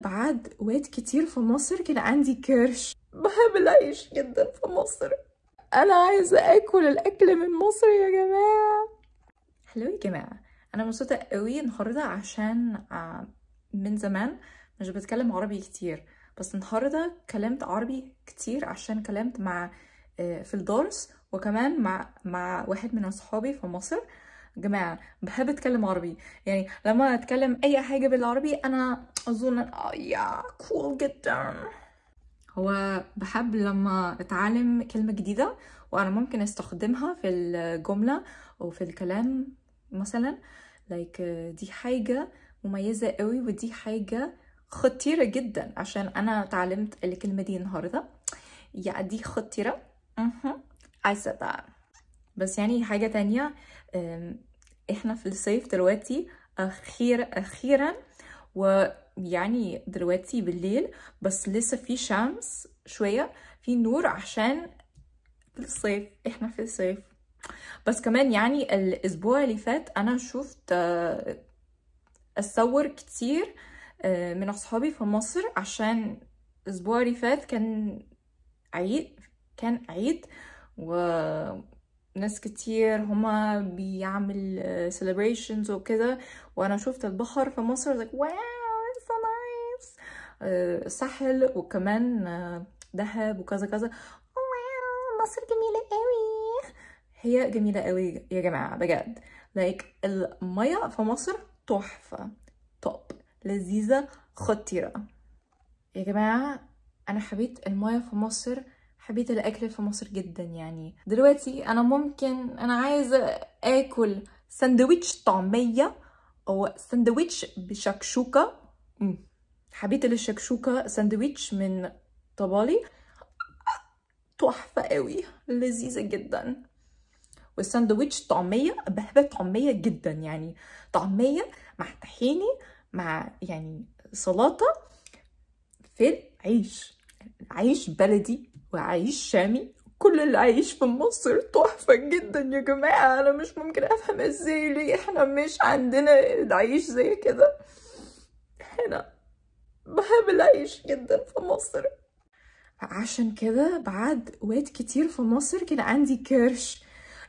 بعد وقت كتير في مصر كان عندي كرش. بحب العيش جدا في مصر. انا عايزه اكل الاكل من مصر يا جماعه. هلو يا جماعه، انا مبسوطه قوي النهارده عشان من زمان مش بتكلم عربي كتير، بس النهارده كلمت عربي كتير عشان كلمت مع في الدرس، وكمان مع واحد من اصحابي في مصر. جماعة بحب اتكلم عربي، يعني لما اتكلم اي حاجة بالعربي انا اظن يا كول جدا. هو بحب لما اتعلم كلمة جديدة وانا ممكن استخدمها في الجملة او في الكلام مثلا، دي حاجة مميزة قوي ودي حاجة خطيرة جدا عشان انا اتعلمت الكلمة دي النهاردة. يا دي خطيرة. I said that. بس يعني حاجة تانية، احنا في الصيف دلوقتي اخيرا، ويعني دلوقتي بالليل بس لسه في شمس شوية، في نور عشان في الصيف، احنا في الصيف. بس كمان يعني الاسبوع اللي فات انا شفت اصور كتير من اصحابي في مصر، عشان الاسبوع اللي فات كان عيد وناس كتير هما بيعمل celebrations وكده، وانا شفت البحر في مصر like wow it's so nice. ساحل وكمان دهب وكذا كذا. واو مصر جميلة قوي. هي جميلة قوي يا جماعة بجد. المية في مصر تحفة، توب، لذيذة، خطيرة يا جماعة. انا حبيت المية في مصر، حبيت الاكل في مصر جدا. يعني دلوقتي انا عايزه اكل سندويتش طعميه او سندويتش بشكشوكه. حبيت الشكشوكه، سندويتش من طبالي، تحفه قوي، لذيذه جدا. والساندويتش طعميه، بحب الطعميه جدا، يعني طعميه مع طحيني مع يعني سلطه في عيش بلدي وعيش شامي. كل العيش في مصر تحفة جدا يا جماعة. أنا مش ممكن أفهم ازاي ليه احنا مش عندنا العيش زي كده هنا. بحب العيش جدا في مصر. عشان كده بعد وقت كتير في مصر كان عندي كرش،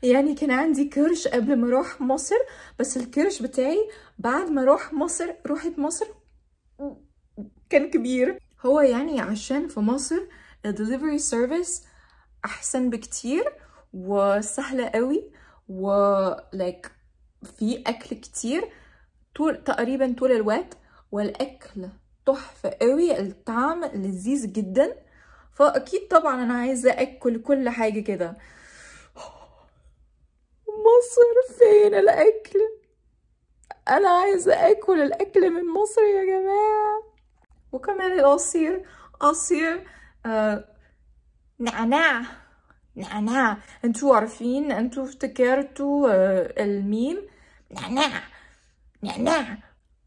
يعني كان عندي كرش قبل ما اروح مصر، بس الكرش بتاعي بعد ما رحت مصر كان كبير. هو يعني عشان في مصر الدليفري سيرفيس احسن بكتير وسهله قوي، في اكل كتير تقريبا طول الوقت، والاكل تحفه قوي، الطعم لذيذ جدا. فاكيد طبعا انا عايزه اكل كل حاجه كده. مصر فين الاكل؟ انا عايزه اكل الاكل من مصر يا جماعه. وكمان عصير نعناع. انتوا عارفين، انتوا افتكرتوا الميم نعناع.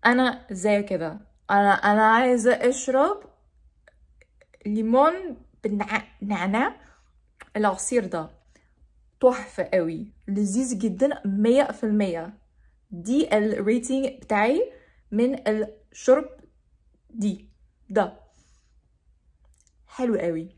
انا زي كده، انا عايزه اشرب ليمون بالنعناع. العصير ده تحفه قوي، لذيذ جدا، 100%. دي الريتنج بتاعي من الشرب ده حلو قوي.